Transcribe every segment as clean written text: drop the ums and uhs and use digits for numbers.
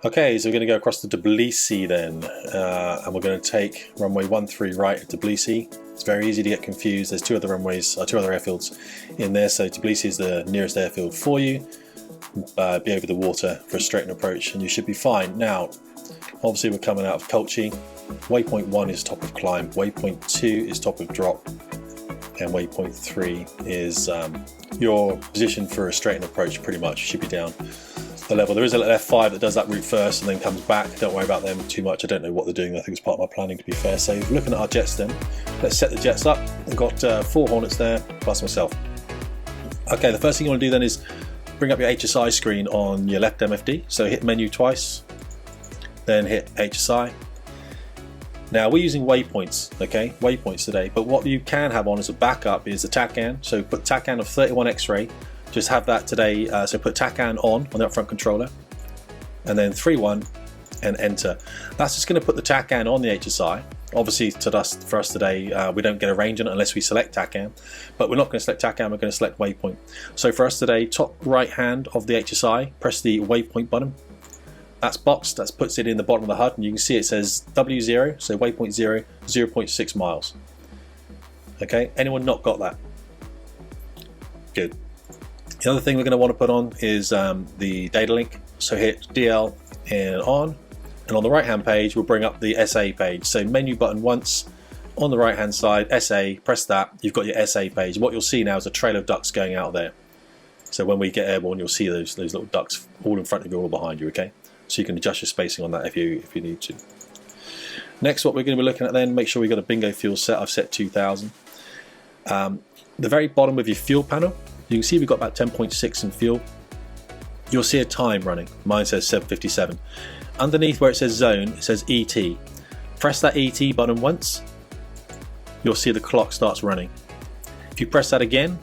Okay, so we're going to go across to Tbilisi then, and we're going to take runway 13 right at Tbilisi. It's very easy to get confused. There's two other runways, two other airfields in there, so Tbilisi is the nearest airfield for you. Be over the water for a straight approach and you should be fine. Now, obviously we're coming out of Kolchi. Waypoint 1 is top of climb, waypoint 2 is top of drop, and waypoint 3 is your position for a straight approach. Pretty much should be down the level. There is an F-5 that does that route first and then comes back. Don't worry about them too much. I don't know what they're doing. I think it's part of my planning, to be fair. So looking at our jets then, let's set the jets up. We've got 4 Hornets there plus myself. Okay, the first thing you want to do then is bring up your HSI screen on your left MFD. So hit menu twice, then hit HSI. Now we're using waypoints, okay, waypoints today, but what you can have on as a backup is a TACAN. So put TACAN of 31 X-ray, just have that today. So put TACAN on the upfront controller, and then 3-1 and enter. That's just going to put the TACAN on the HSI. Obviously for us today, we don't get a range on it unless we select TACAN, but we're not going to select TACAN, we're going to select waypoint. So for us today, top right hand of the HSI, press the waypoint button. That's boxed, that puts it in the bottom of the HUD, and you can see it says W0, so waypoint 0, 0.6 miles. Okay, anyone not got that? Good. The other thing we're going to want to put on is the data link. So hit DL and on the right hand page we'll bring up the SA page. So menu button once on the right hand side, SA, press that, you've got your SA page. What you'll see now is a trail of ducks going out there. So when we get airborne, you'll see those little ducks all in front of you, all behind you, okay? So you can adjust your spacing on that if you need to. Next, what we're going to be looking at then, make sure we've got a bingo fuel set. I've set 2000. The very bottom of your fuel panel, you can see we've got about 10.6 in fuel. You'll see a time running. Mine says 7:57. Underneath where it says zone, it says ET. Press that ET button once, you'll see the clock starts running. If you press that again,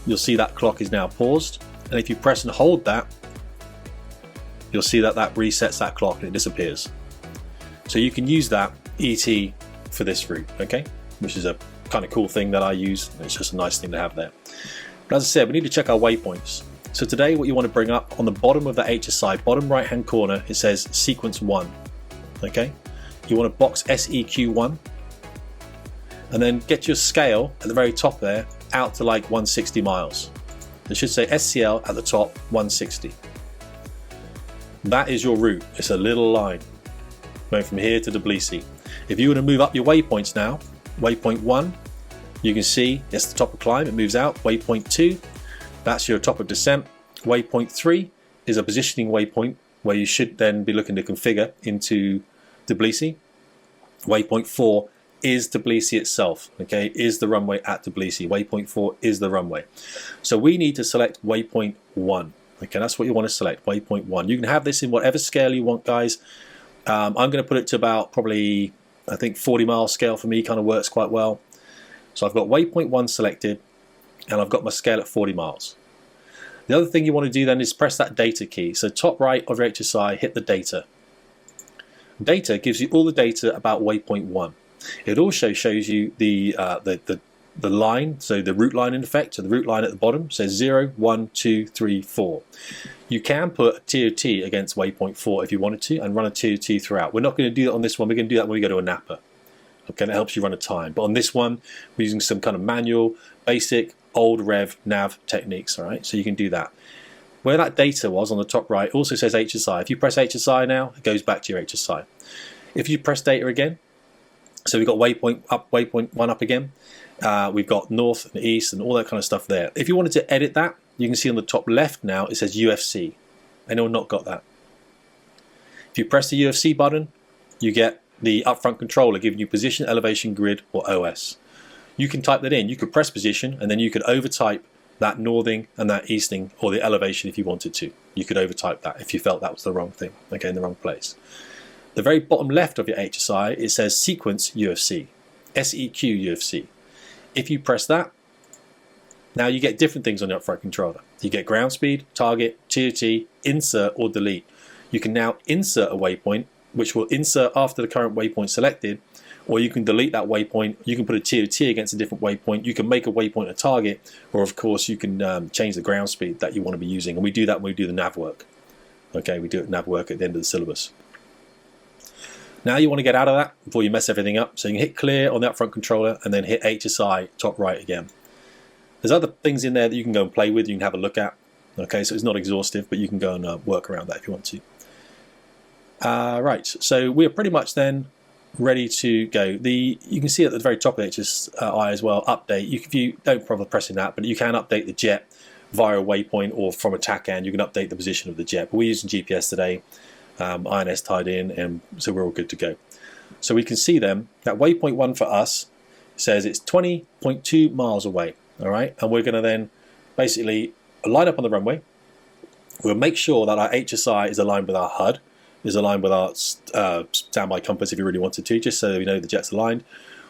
you'll see that clock is now paused. And if you press and hold that, you'll see that resets that clock and it disappears. So you can use that ET for this route, okay? Which is a kind of cool thing that I use. It's just a nice thing to have there. But as I said, we need to check our waypoints. So today what you want to bring up on the bottom of the HSI, bottom right hand corner, it says sequence 1, okay? You want to box SEQ1 and then get your scale at the very top there out to like 160 miles. It should say SCL at the top, 160. That is your route. It's a little line going from here to Tbilisi. If you were to move up your waypoints now, waypoint 1, you can see it's the top of climb, it moves out. Waypoint 2, that's your top of descent. Waypoint 3 is a positioning waypoint where you should then be looking to configure into Tbilisi. Waypoint 4 is Tbilisi itself, okay, is the runway at Tbilisi. Waypoint 4 is the runway. So we need to select waypoint 1. Okay, that's what you want to select, waypoint 1. You can have this in whatever scale you want, guys. I'm going to put it to about probably, I think 40 mile scale for me kind of works quite well. So I've got waypoint 1 selected and I've got my scale at 40 miles. The other thing you want to do then is press that data key. So top right of your HSI, hit the data. Data gives you all the data about waypoint 1. It also shows you the line, so the route line in effect. So the route line at the bottom says 0, 1, 2, 3, 4. You can put a TOT against waypoint 4 if you wanted to and run a TOT throughout. We're not going to do that on this one. We're going to do that when we go to a Napa. Okay, that helps you run a time. But on this one, we're using some kind of manual, basic, old rev nav techniques. All right, so you can do that. Where that data was on the top right also says HSI. If you press HSI now, it goes back to your HSI. If you press data again, so we've got waypoint 1 up again. We've got north and east and all that kind of stuff there. If you wanted to edit that, you can see on the top left now it says UFC. Anyone not got that? If you press the UFC button, you get the upfront controller giving you position, elevation, grid, or OS. You can type that in. You could press position and then you could overtype that northing and that easting or the elevation if you wanted to. You could overtype that if you felt that was the wrong thing, okay, in the wrong place. The very bottom left of your HSI, it says sequence UFC, SEQ UFC. If you press that, now you get different things on your upfront controller. You get ground speed, target, TOT, insert or delete. You can now insert a waypoint, which will insert after the current waypoint selected, or you can delete that waypoint. You can put a TOT against a different waypoint. You can make a waypoint a target, or of course you can change the ground speed that you want to be using. And we do that when we do the nav work. Okay, we do it nav work at the end of the syllabus. Now you want to get out of that before you mess everything up. So you can hit clear on the upfront controller and then hit HSI top right again. There's other things in there that you can go and play with, you can have a look at. Okay, so it's not exhaustive, but you can go and work around that if you want to. Right, so we're pretty much then ready to go. You can see at the very top of HSI as well, update. If you don't bother pressing that, but you can update the jet via a waypoint or from a TACAN. You can update the position of the jet. But we're using GPS today, INS tied in, and so we're all good to go. So we can see them. That waypoint 1 for us says it's 20.2 miles away. All right, and we're going to then basically line up on the runway. We'll make sure that our HSI is aligned with our HUD, is aligned with our standby compass if you really wanted to, just so we know the jet's aligned.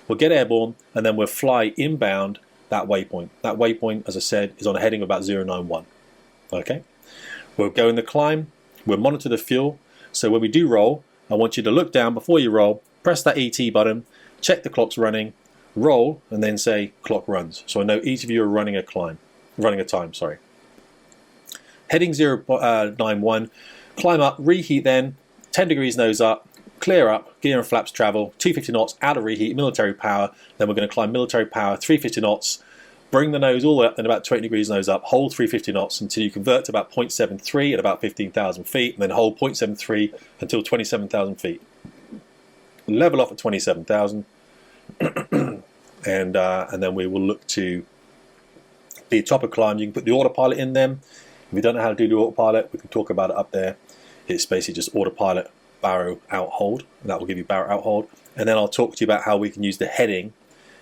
We'll get airborne, and then we'll fly inbound that waypoint. That waypoint, as I said, is on a heading of about 091. Okay, we'll go in the climb. We'll monitor the fuel. So when we do roll, I want you to look down before you roll, press that ET button, check the clock's running, roll, and then say clock runs. So I know each of you are running a time. Sorry. Heading 091, climb up, reheat then, 10 degrees nose up, clear up, gear and flaps travel, 250 knots out of reheat, military power. Then we're going to climb military power, 350 knots, bring the nose all the way up, then about 20 degrees nose up, hold 350 knots until you convert to about 0.73 at about 15,000 feet, and then hold 0.73 until 27,000 feet. Level off at 27,000. And then we will look to the top of climb. You can put the autopilot in them. If you don't know how to do the autopilot, we can talk about it up there. It's basically just autopilot, barrow, out, hold. That will give you barrow, out, hold. And then I'll talk to you about how we can use the heading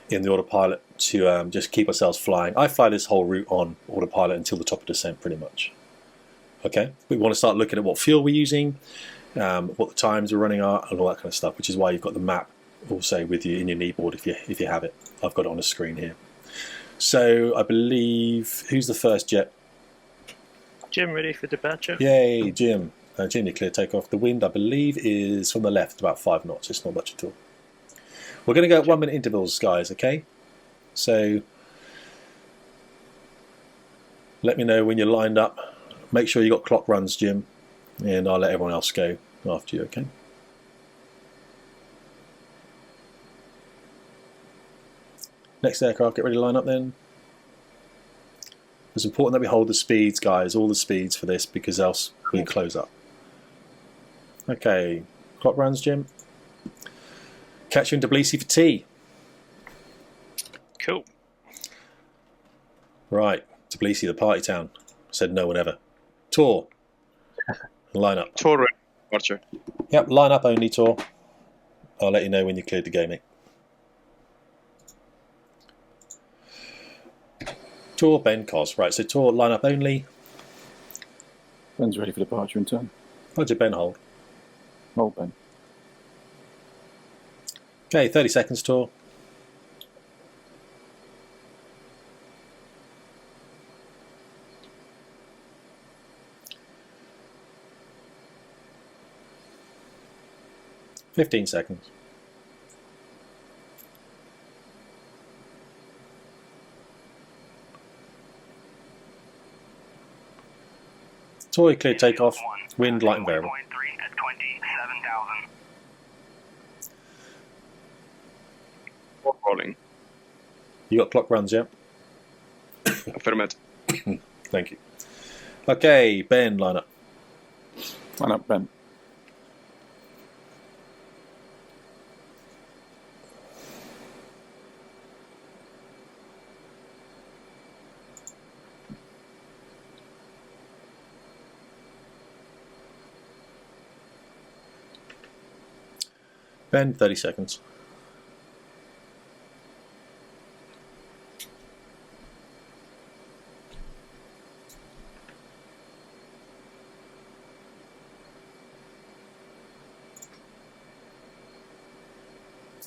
in the autopilot to just keep ourselves flying. I fly this whole route on autopilot until the top of descent, pretty much. Okay, we want to start looking at what fuel we're using, what the times we're running are, and all that kind of stuff, which is why you've got the map also with you in your kneeboard if you have it. I've got it on the screen here. So I believe, who's the first jet? Jim, ready for departure? Yay, Jim. Jim, you clear takeoff. The wind, I believe, is from the left, about 5 knots. It's not much at all. We're going to go at 1 minute intervals, guys, okay? So let me know when you're lined up. Make sure you got clock runs, Jim, and I'll let everyone else go after you, okay? Next aircraft, get ready to line up then. It's important that we hold the speeds, guys, all the speeds for this, because else we close up. Okay, clock runs, Jim. Catch you in Tbilisi for tea. Cool. Right, Tbilisi, the party town. Said no one ever. Tor, line up. Tor, departure. Yep, line up only, Tor. I'll let you know when you cleared the game, mate. Tor, Ben, Cos. Right, so Tor, line up only. Ben's ready for departure in turn. Roger, Ben, hold. Hold, Ben. Okay, 30 seconds, Tor. $15 seconds. Toy clear takeoff, wind light and variable. At 27,000. Rolling. You got clock runs, yeah? Affirmative. Thank you. Okay, Ben, line up. Line up, Ben. Ben, 30 seconds.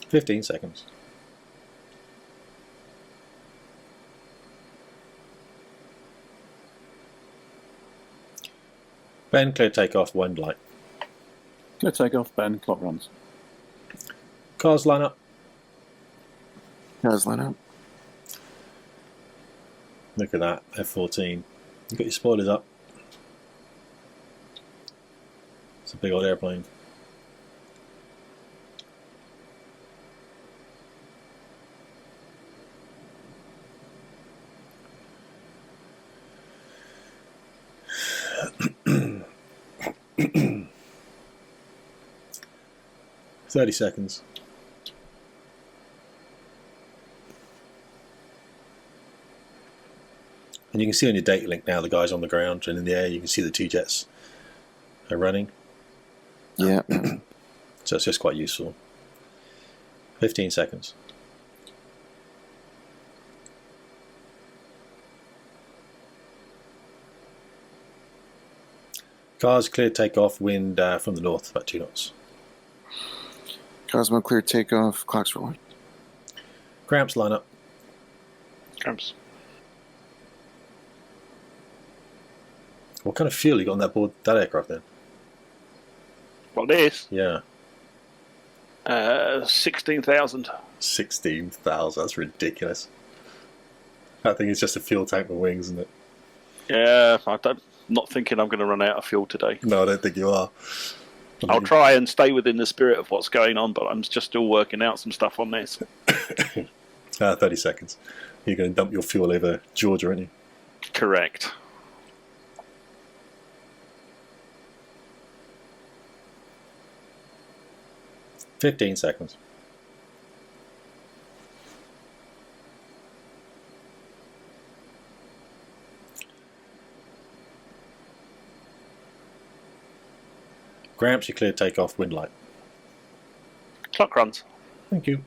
$15 seconds. Ben, clear takeoff, wind light. Clear takeoff, Ben. Clock runs. Cars line up. Cars line up. Look at that, F-14. You've got your spoilers up. It's a big old airplane. $30 seconds. And you can see on your data link now the guys on the ground, and in the air you can see the two jets are running. Yeah. So it's just quite useful. 15 seconds. Cars clear takeoff, wind from the north, about 2 knots. Cosmo clear takeoff, clock's rolling. Cramps line up. Cramps. What kind of fuel you got on that board, that aircraft then? Well, this Yeah. 16,000. 16,000, that's ridiculous. That thing is just a fuel tank with wings, isn't it? Yeah, not thinking I'm going to run out of fuel today. No, I don't think you are. I'll try and stay within the spirit of what's going on, but I'm just still working out some stuff on this. 30 seconds. You're going to dump your fuel over Georgia, aren't you? Correct. $15 seconds. Gramps, you clear takeoff, wind light. Clock runs. Thank you.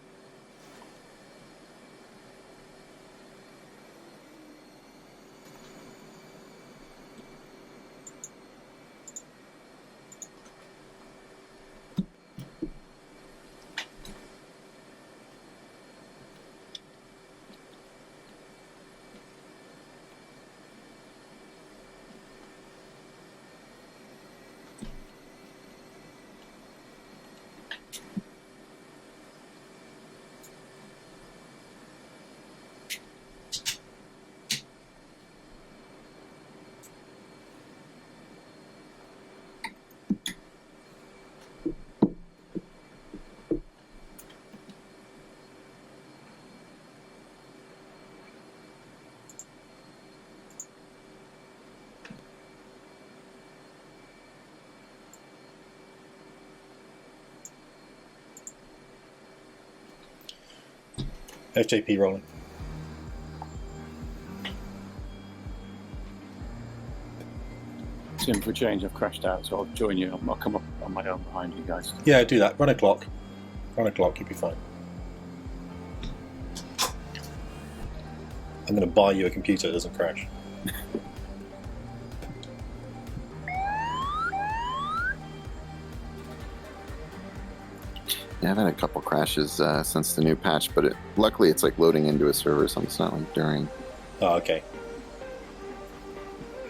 FJP rolling. Tim, for a change, I've crashed out, so I'll join you. I'll come up on my own behind you guys. Yeah, do that. Run a clock. Run a clock, you'll be fine. I'm going to buy you a computer that doesn't crash. Yeah, I've had a couple crashes since the new patch, but luckily it's like loading into a server, so it's not like during. Oh, okay.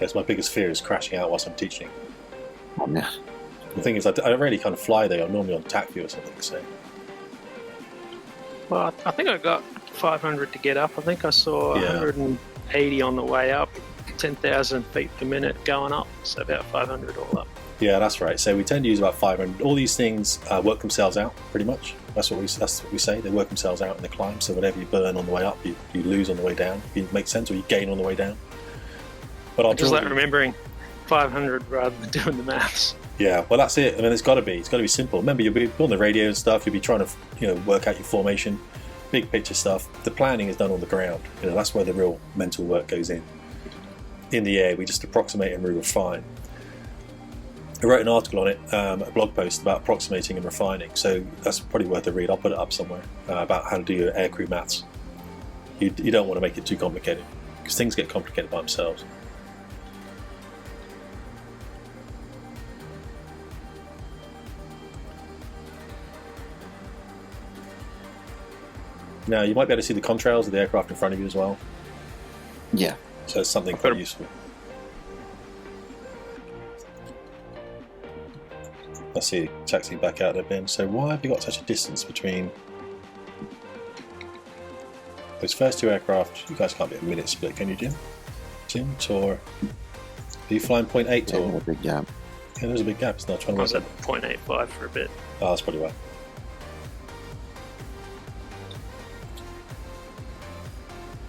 Yes, my biggest fear is crashing out whilst I'm teaching. Oh, man. The thing is, I don't really kind of fly there. I'm normally on TAC view or something, so... Well, I think I got 500 to get up. I think I saw Yeah. 180 on the way up, 10,000 feet per minute going up, so about 500 all up. Yeah, that's right. So we tend to use about 500. All these things work themselves out, pretty much. That's what we say. They work themselves out in the climb. So whatever you burn on the way up, you lose on the way down. If it makes sense, or you gain on the way down. But I'll Just like remembering 500 rather than doing the maths. Yeah, well, that's it. I mean, it's got to be simple. Remember, you'll be on the radio and stuff. You'll be trying to, work out your formation, big picture stuff. The planning is done on the ground. That's where the real mental work goes in. In the air, we just approximate and we refine. I wrote an article on it, a blog post about approximating and refining. So that's probably worth a read. I'll put it up somewhere about how to do your aircrew maths. You don't want to make it too complicated because things get complicated by themselves. Now, you might be able to see the contrails of the aircraft in front of you as well. Yeah. So it's something quite useful. I see taxi back out of the bin. So why have you got such a distance between those first two aircraft? You guys can't be a minute split, can you, Jim? Tor. Are you flying 0.8 Yeah, or? a big gap. Yeah, there's a big gap. It's not I was 21. at 0.85 for a bit. Oh, that's pretty well.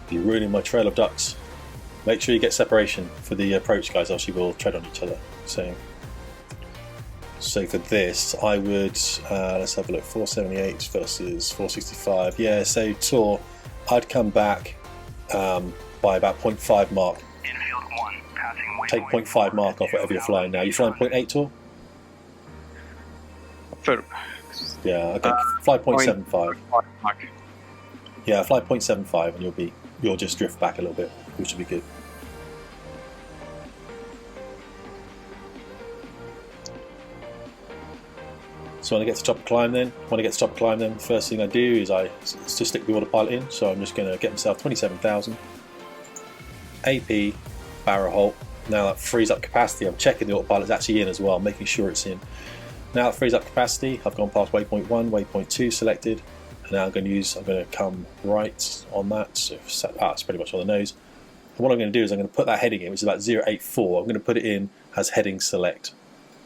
You're ruining my trail of ducks. Make sure you get separation for the approach, guys, else you will tread on each other. So for this, I would, let's have a look, 478 versus 465. Yeah, so Tor, I'd come back by about 0.5 mark. Infield 1, passing Take 0.5 mark off whatever you're flying now. You're flying 0.8, Tor? Affirm. Yeah, okay. Fly 0.75. Mark. Yeah, fly 0.75 and you'll just drift back a little bit, which will be good. So when I get to top of climb then, the first thing I do is I just stick the autopilot in. So I'm just going to get myself 27,000. AP, barrel halt. Now that frees up capacity. I'm checking the autopilot's actually in as well, making sure it's in. Now it frees up capacity. I've gone past waypoint 1, waypoint 2 selected. And now I'm going to come right on that. So it's pretty much on the nose. And what I'm going to do is I'm going to put that heading in, which is about 084. I'm going to put it in as heading select.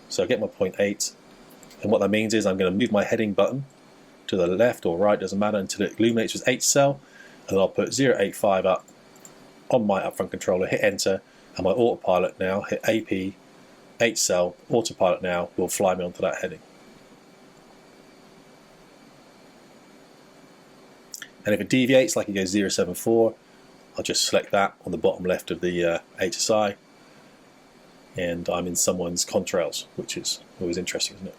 So I get my 0.8. And what that means is I'm going to move my heading button to the left or right, doesn't matter, until it illuminates with 8 cell, and then I'll put 085 up on my upfront controller, hit enter, and my autopilot now, hit AP, 8 cell, autopilot now will fly me onto that heading. And if it deviates, like it goes 074, I'll just select that on the bottom left of the HSI, and I'm in someone's contrails, which is always interesting, isn't it?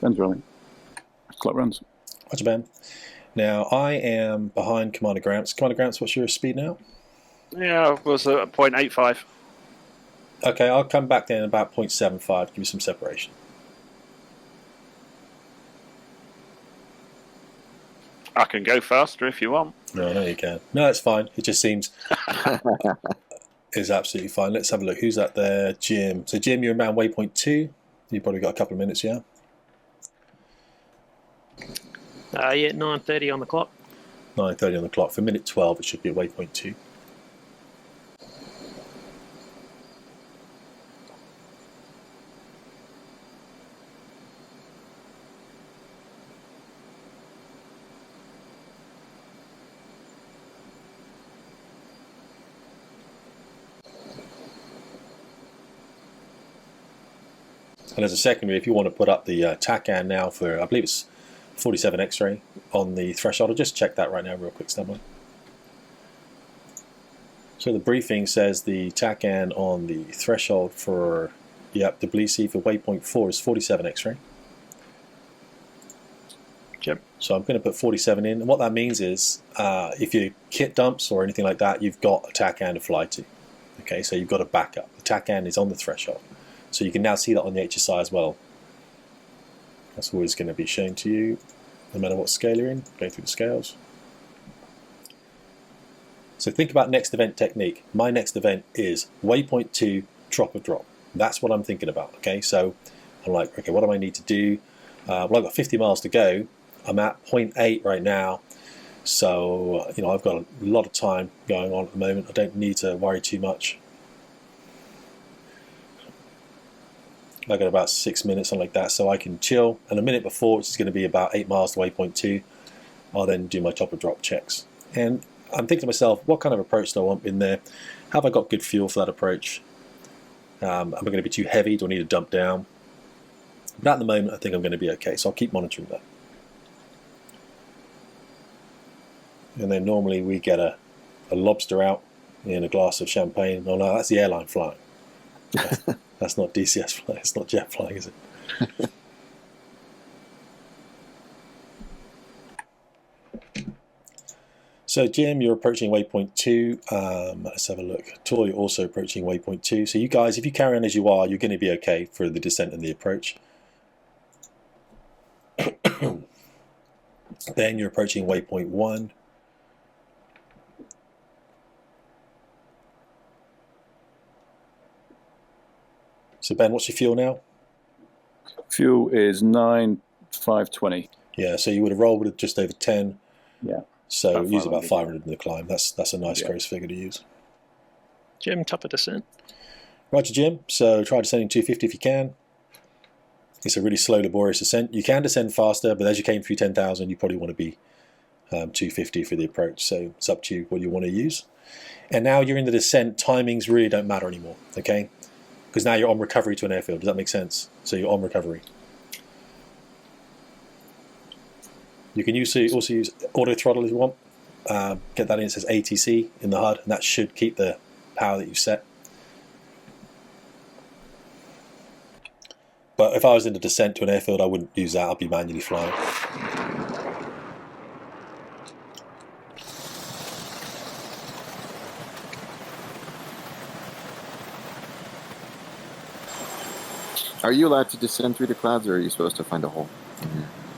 Ben's rolling. Clock runs. Roger, Ben. Now I am behind Commander Gramps. Commander Gramps, what's your speed now? Yeah, it was at 0.85. Okay, I'll come back then about 0.75 to give you some separation. I can go faster if you want. No, you can. No, it's fine. It just seems it's absolutely fine. Let's have a look. Who's that there? Jim. So Jim, you're around waypoint 2. You've probably got a couple of minutes, yeah? Yeah, 9:30 on the clock. 9:30 on the clock. For minute 12, it should be at waypoint 2. And as a secondary, if you want to put up the TACAN now for, I believe it's 47 X-ray on the threshold, I'll just check that right now real quick, standby. So the briefing says the TACAN on the threshold for, yep, Tbilisi for waypoint 4 is 47 X-ray. Yep. So I'm going to put 47 in, and what that means is if your kit dumps or anything like that, you've got a TACAN to fly to. Okay, so you've got a backup. The TACAN is on the threshold. So you can now see that on the HSI as well. That's always going to be shown to you, no matter what scale you're in, going through the scales. So think about next event technique. My next event is waypoint 2, drop of drop. That's what I'm thinking about, okay? So I'm like, okay, what do I need to do? Well, I've got 50 miles to go. I'm at 0.8 right now. So, you know, I've got a lot of time going on at the moment. I don't need to worry too much. I've got about 6 minutes, something like that, so I can chill. And a minute before, which is going to be about 8 miles to waypoint 2, I'll then do my top of drop checks. And I'm thinking to myself, what kind of approach do I want in there? Have I got good fuel for that approach? Am I going to be too heavy? Do I need to dump down? But at the moment, I think I'm going to be okay, so I'll keep monitoring that. And then normally we get a lobster out in a glass of champagne. Oh no, that's the airline flying. That's not DCS flying, it's not jet flying, is it? So Jim, you're approaching waypoint 2. Let's have a look. Tor, you're also approaching waypoint 2. So you guys, if you carry on as you are, you're going to be okay for the descent and the approach. Then you're approaching waypoint 1. So Ben, what's your fuel now? Fuel is 9,520. Yeah, so you would have rolled with just over 10. Yeah. So About use about 500. 500 in the climb. That's a nice gross figure to use. Jim, top of descent. Roger, Jim. So try descending 250 if you can. It's a really slow, laborious descent. You can descend faster, but as you came through 10,000, you probably want to be 250 for the approach. So it's up to you what you want to use. And now you're in the descent. Timings really don't matter anymore, okay? Because now you're on recovery to an airfield. Does that make sense? So you're on recovery. You can also use auto throttle if you want. Get that in. It says A-18C in the HUD, and that should keep the power that you've set. But if I was in a descent to an airfield, I wouldn't use that. I'd be manually flying. Are you allowed to descend through the clouds, or are you supposed to find a hole?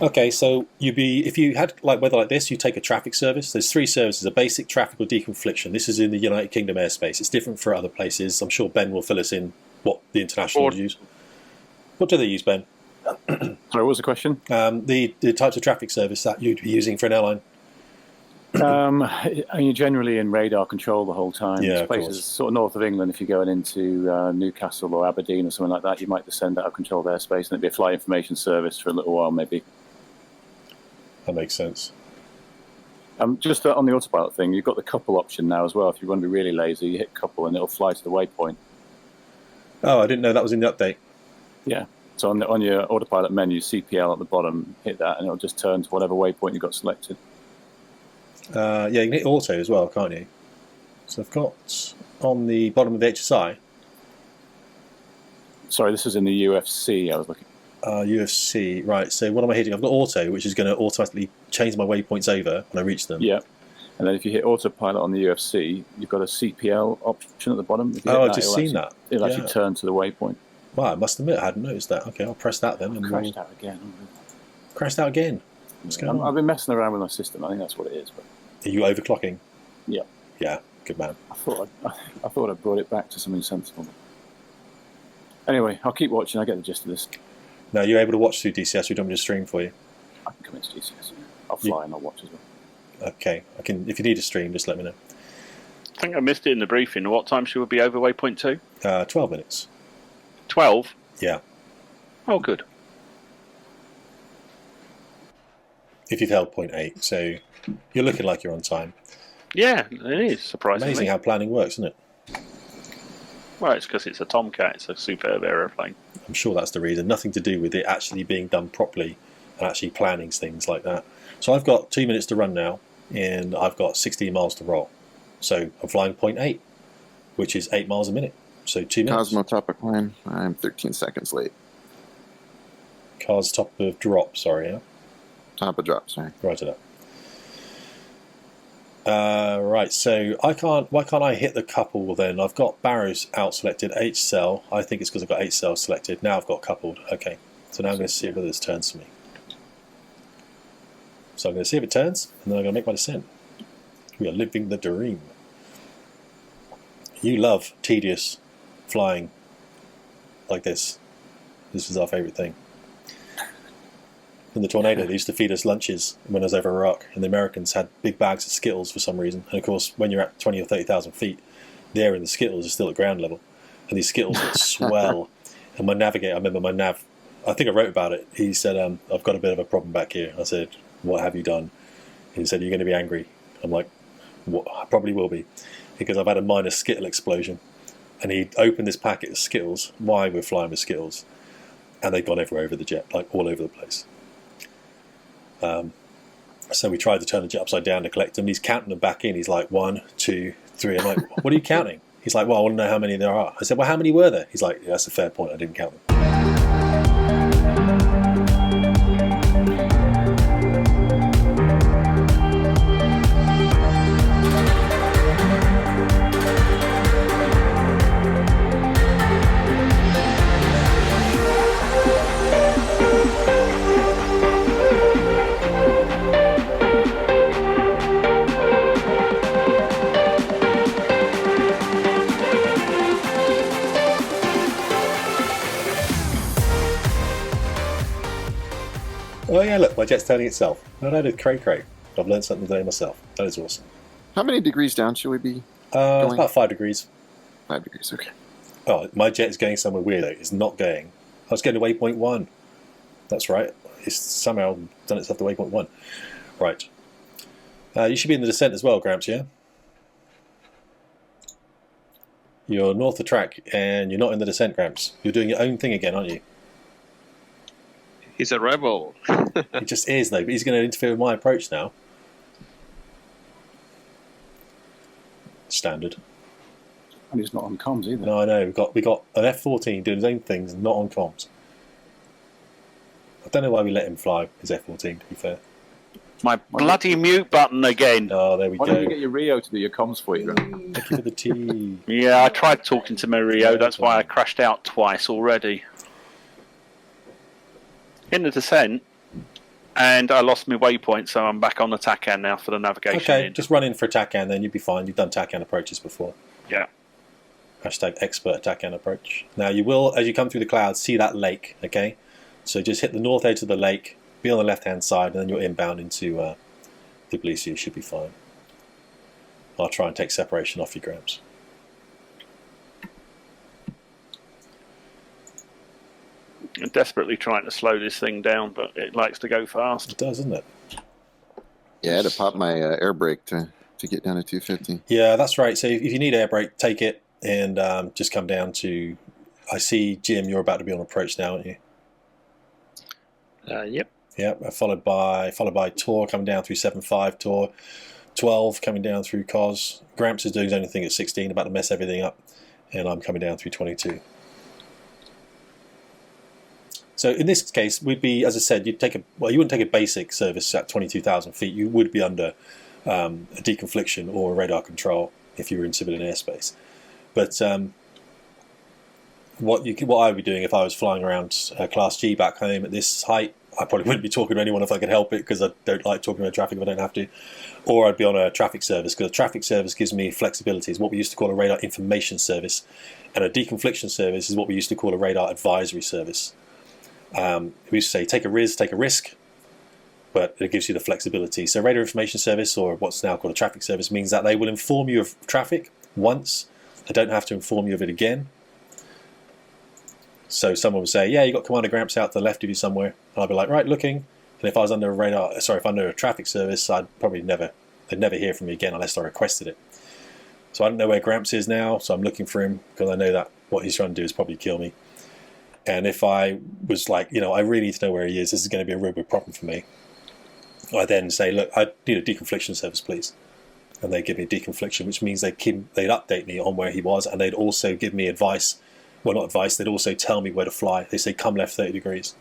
Okay, so if you had like weather like this, you take a traffic service. There's 3 services: a basic, traffic, or deconfliction. This is in the United Kingdom airspace. It's different for other places. I'm sure Ben will fill us in what the internationals use. What do they use, Ben? Sorry, what was the question? The types of traffic service that you'd be using for an airline. You're generally in radar control the whole time. Yeah, There's of places course. sort of north of England, if you're going into Newcastle or Aberdeen or something like that, you might descend out of controlled airspace, and it'd be a flight information service for a little while, maybe. That makes sense. Just on the autopilot thing, you've got the couple option now as well. If you want to be really lazy, you hit couple and it'll fly to the waypoint. Oh, I didn't know that was in the update. Yeah. So on your autopilot menu, CPL at the bottom, hit that, and it'll just turn to whatever waypoint you got selected. Yeah, you can hit auto as well, can't you? So I've got on the bottom of the HSI. Sorry, this is in the UFC I was looking. UFC, right. So what am I hitting? I've got auto, which is going to automatically change my waypoints over when I reach them. Yeah. And then if you hit autopilot on the UFC, you've got a CPL option at the bottom. If you Oh, hit I've just seen that. It'll actually turn to the waypoint. Wow, I must admit I hadn't noticed that. Okay, I'll press that then. And Crashed out again. Crashed out again. What's going on? I've been messing around with my system. I think that's what it is. But Are you overclocking? yeah. Yeah, good man. I thought I brought it back to something sensible. Anyway, I'll keep watching. I get the gist of this. Now, you're able to watch through DCS, or do you want me to stream for you? I can come into DCS. I'll fly and I'll watch as well. Okay, I can. If you need a stream, just let me know. I think I missed it in the briefing. What time should we be over waypoint 2? 12 minutes. 12? Yeah. Oh, good. If you've held point 8, so you're looking like you're on time. Yeah, it is, surprisingly. Amazing how planning works, isn't it? Well, it's because it's a Tomcat. It's a superb aeroplane. I'm sure that's the reason. Nothing to do with it actually being done properly and actually planning things like that. So I've got 2 minutes to run now, and I've got 16 miles to roll. So I'm flying 0.8, which is 8 miles a minute. So 2 minutes. Cosmo top of climb. I'm 13 seconds late. Car's top of drop, sorry, yeah? Top of drop, sorry. Right it up. Right, so why can't I hit the couple then? I've got barrows out selected, H cell. I think it's because I've got H cell selected. Now I've got coupled. Okay, so now I'm going to see whether this turns for me. So I'm going to see if it turns, and then I'm going to make my descent. We are living the dream. You love tedious flying like this. This was our favourite thing. In the tornado, they used to feed us lunches when I was over Iraq, and the Americans had big bags of Skittles for some reason. And of course, when you're at 20 or 30,000 feet, the air in the Skittles is still at ground level, and these Skittles would swell. And my navigator, I remember my nav, I think I wrote about it. He said, "I've got a bit of a problem back here." I said, "What have you done?" He said, "You're going to be angry." I'm like, "What? I probably will be, because I've had a minor Skittle explosion." And he opened this packet of Skittles. Why we're flying with Skittles, and they'd gone everywhere over the jet, like all over the place. So we tried to turn the jet upside down to collect them. He's counting them back in. He's like 1, 2, 3. I'm like, "What are you counting?" He's like, "Well, I want to know how many there are." I said, "Well, how many were there?" He's like, "Yeah, that's a fair point. I didn't count them." Oh yeah, look, my jet's turning itself. No, that is cray-cray. I've learned something today myself. That is awesome. How many degrees down should we be? It's about 5 degrees. 5 degrees, okay. Oh, my jet is going somewhere weird. It's not going. I was going to waypoint 1. That's right. It's somehow done itself to waypoint 1. Right. You should be in the descent as well, Gramps, yeah? You're north of track, and you're not in the descent, Gramps. You're doing your own thing again, aren't you? He's a rebel. He just is, though, but he's going to interfere with my approach now. Standard. And he's not on comms either. No, I know. We got an F-14 doing his own things, not on comms. I don't know why we let him fly his F-14, to be fair. My bloody mute button again. Oh, there we Why go. don't you get your Rio to do your comms for you? Thank you for the tea. Yeah, I tried talking to Mario. That's why I crashed out twice already. In the descent, and I lost my waypoint, so I'm back on the TACAN now for the navigation. Okay, in. just run in for a TACAN, then you'll be fine. You've done TACAN approaches before. Yeah. Hashtag expert TACAN approach. Now you will, as you come through the clouds, see that lake, okay? So just hit the north edge of the lake, be on the left-hand side, and then you're inbound into Tbilisi. You should be fine. I'll try and take separation off your Gramps. I'm desperately trying to slow this thing down, but it likes to go fast. It does, doesn't it? Yeah, I had to pop my air brake to get down to 250. Yeah, that's right. So if you need air brake, take it and just come down to... I see, Jim, you're about to be on approach now, aren't you? Yep. Yep, followed by Tor coming down through 7.5, Tor 12 coming down through Cos. Gramps is doing his own thing at 16, about to mess everything up, and I'm coming down through 22. So in this case, we'd be, as I said, you wouldn't take a basic service at 22,000 feet. You would be under a deconfliction or a radar control if you were in civilian airspace. But what I would be doing if I was flying around Class G back home at this height, I probably wouldn't be talking to anyone if I could help it, because I don't like talking about traffic if I don't have to. Or I'd be on a traffic service, because a traffic service gives me flexibility. It's what we used to call a radar information service. And a deconfliction service is what we used to call a radar advisory service. We used to say take a risk, but it gives you the flexibility. So radar information service, or what's now called a traffic service, means that they will inform you of traffic once. They don't have to inform you of it again. So someone would say, yeah, you got Commander Gramps out to the left of you somewhere. And I'd be like, right, looking. And if I was under under a traffic service, I'd probably they'd never hear from me again unless I requested it. So I don't know where Gramps is now, so I'm looking for him, because I know that what he's trying to do is probably kill me. And if I was like, I really need to know where he is, this is going to be a real big problem for me, I then say, look, I need a deconfliction service, please. And they give me a deconfliction, which means they'd update me on where he was, and they'd also give me advice. Well, not advice, they'd also tell me where to fly. They say, come left 30 degrees.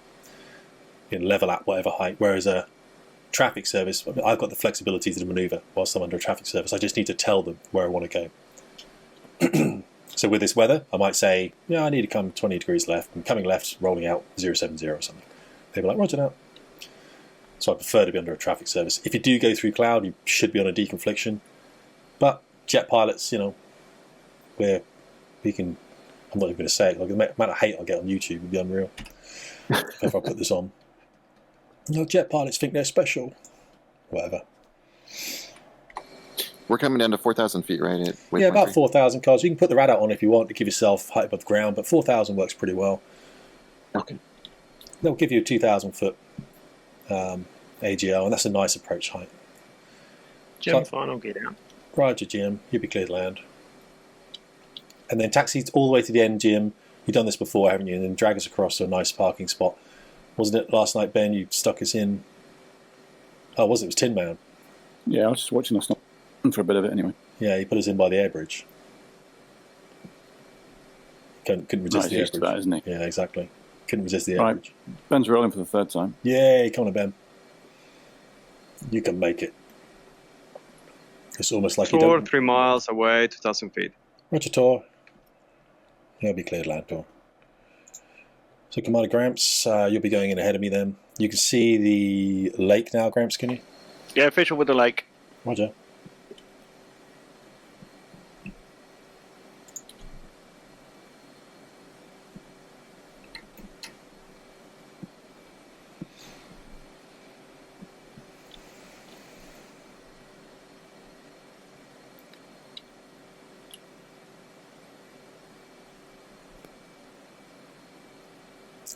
Level at whatever height. Whereas a traffic service, I've got the flexibility to maneuver whilst I'm under a traffic service. I just need to tell them where I want to go. So with this weather, I might say, yeah, I need to come 20 degrees left. I'm coming left, rolling out 070 or something. They'd be like, roger that. So I prefer to be under a traffic service. If you do go through cloud, you should be on a deconfliction. But jet pilots, we can... I'm not even going to say it. Like, the amount of hate I'll get on YouTube would be unreal if I put this on. Jet pilots think they're special. Whatever. We're coming down to 4,000 feet, right? Yeah, about 4,000 cars. You can put the radar on if you want to give yourself height above the ground, but 4,000 works pretty well. Okay. They'll give you a 2,000 foot AGL, and that's a nice approach height. Jim, fine, I'll get out. Roger, Jim. You'll be clear to land. And then taxi all the way to the end, Jim. You've done this before, haven't you? And then drag us across to a nice parking spot. Wasn't it last night, Ben? You stuck us in. Oh, was it? It was Tin Man. Yeah, I was just watching us for a bit of it anyway. Yeah, he put us in by the air bridge. Couldn't resist the air bridge. That, isn't he? Yeah, exactly. Couldn't resist the air bridge. Ben's rolling for the third time. Yay, come on, Ben. You can make it. It's almost like you don't... 3 miles away, 2,000 feet. Roger, Tor. You'll be cleared, land, Tor. So, Commander Gramps, you'll be going in ahead of me then. You can see the lake now, Gramps, can you? Yeah, visual with the lake. Roger.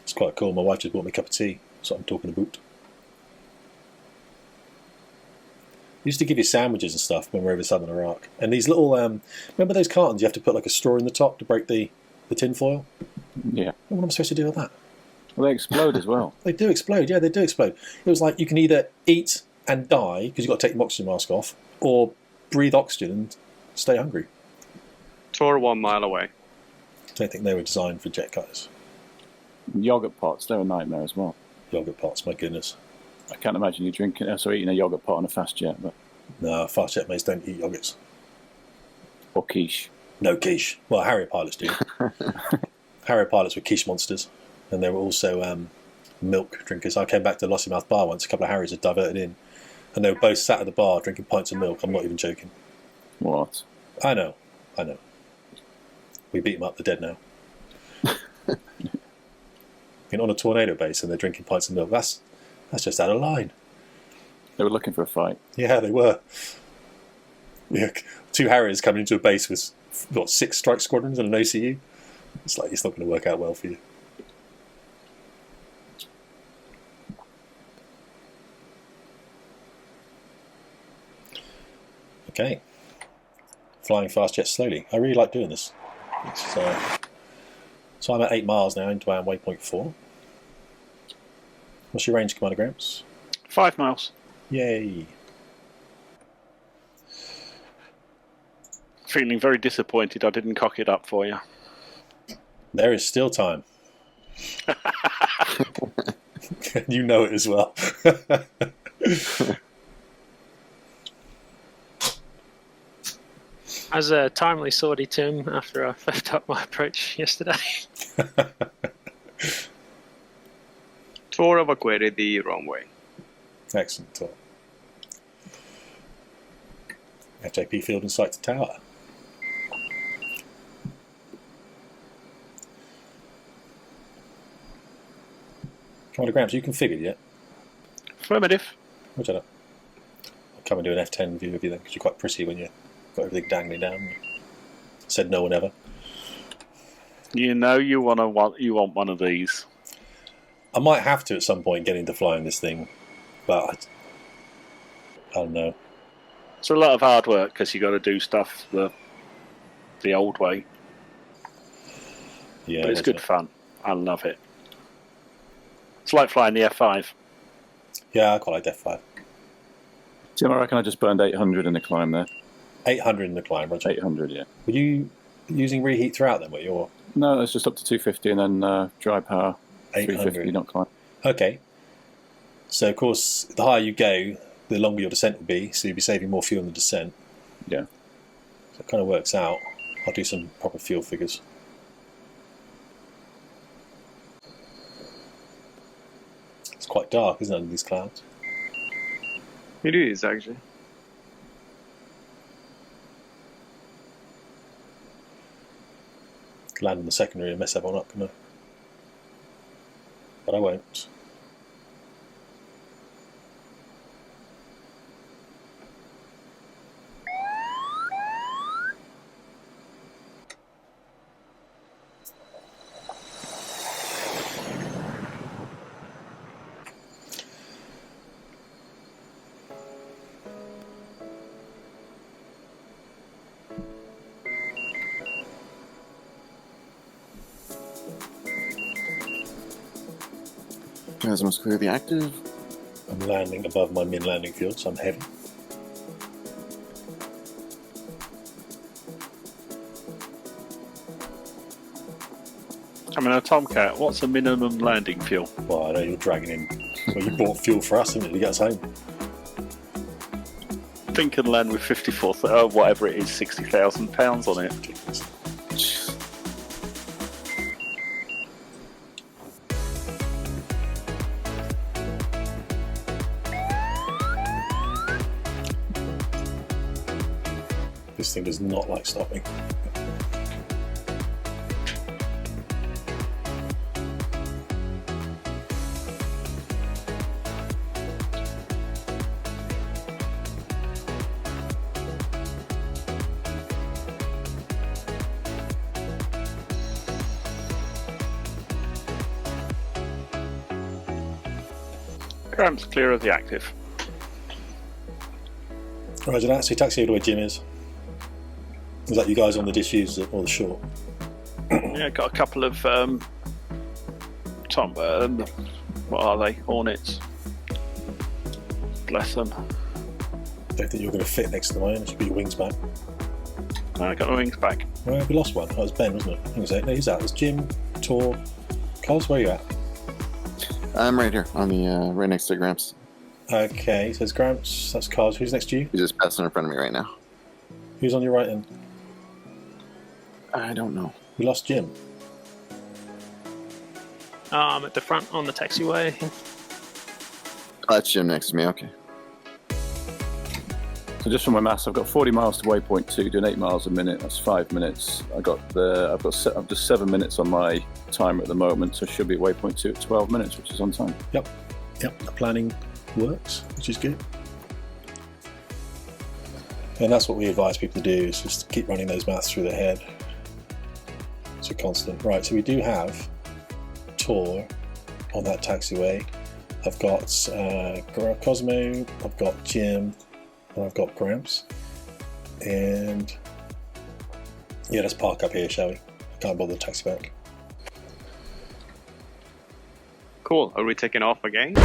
It's quite cool. My wife just bought me a cup of tea. That's what I'm talking about. They used to give you sandwiches and stuff when we were over southern Iraq. And these little, remember those cartons you have to put like a straw in the top to break the tin foil? Yeah. What am I supposed to do with that? Well, they explode as well. They do explode, yeah, they do explode. It was like you can either eat and die, because you've got to take your oxygen mask off, or breathe oxygen and stay hungry. Tor 1 mile away. I don't think they were designed for jet cutters. Yogurt pots, they're a nightmare as well. Yogurt pots, my goodness. I can't imagine you drinking, eating a yogurt pot on a fast jet, but No, fast jet mates don't eat yogurts. or quiche. No quiche. Well, Harrier pilots do. Harrier pilots were quiche monsters, and they were also milk drinkers. I came back to Lossiemouth Bar once, a couple of Harriers had diverted in, and they were both sat at the bar drinking pints of milk. I'm not even joking. What? I know. We beat them up, they're dead now. Been on a tornado base and they're drinking pints of milk. That's just out of line. They were looking for a fight. Yeah, they were. Yeah, 2 Harriers coming into a base with, 6 strike squadrons and an OCU? It's like, it's not going to work out well for you. Okay. Flying fast jets slowly. I really like doing this. So I'm at 8 miles now into our waypoint 4. What's your range, Commander Gramps? 5 miles. Yay. Feeling very disappointed I didn't cock it up for you. There is still time. You know it as well. As a timely sortie, Tim, after I effed up my approach yesterday. Tor evacuated the runway. Excellent talk. FJP field in sight to tower. Commander Gramps, you configured yet? Affirmative. Roger that. I'll come and do an F10 view of you then, because you're quite pretty when you've got everything dangling down. Said no one ever. You know you want one of these. I might have to at some point get into flying this thing, but I don't know. It's a lot of hard work because you got to do stuff the old way. Yeah, But it's good fun. I love it. It's like flying the F5. Yeah, I quite like F5. Tim, I reckon I just burned 800 in the climb there. 800 in the climb, Roger. 800, yeah. Were you using reheat throughout then? No, it's just up to 250 and then dry power, 350, not climb. Okay. So, of course, the higher you go, the longer your descent will be, so you'll be saving more fuel in the descent. Yeah. So it kind of works out. I'll do some proper fuel figures. It's quite dark, isn't it, under these clouds? It is, actually. Could land in the secondary and mess everyone up, couldn't I? But I won't. Guys must clear the active. I'm landing above my min landing field, so I'm heavy. I mean, a Tomcat, what's the minimum landing fuel? Well, I know you're dragging in. Well, you bought fuel for us, didn't you, to get us home? Think and land with 54, whatever it is, £60,000 on it. Ridiculous. This thing does not like stopping. Gramps, clear of the active. Roger that. So taxi where Jim is. Is that you guys on the disused or the short? Yeah, got a couple of what are they? Hornets. Bless them. Don't think you're going to fit next to the mine. Should be your wings back. I got my wings back. Well, we lost one. That was Ben, wasn't it? I think it was it. No, who's that? It was Jim, Tor, Cos. Where are you at? I'm right here on the right next to Gramps. Okay, so there's Gramps. That's Cos. Who's next to you? He's just passing in front of me right now. Who's on your right end? I don't know. We lost Jim. I'm at the front on the taxiway. Oh, that's Jim next to me. Okay. So just from my maths, I've got 40 miles to waypoint 2, doing 8 miles a minute. That's 5 minutes. I've just 7 minutes on my timer at the moment, so I should be at waypoint 2 at 12 minutes, which is on time. Yep, the planning works, which is good. And that's what we advise people to do, is just keep running those maths through their head. It's a constant. Right, so we do have Tor on that taxiway. I've got Cosmo, I've got Jim, and I've got Gramps. And yeah, let's park up here, shall we? I can't bother to taxi back. Cool. Are we taking off again?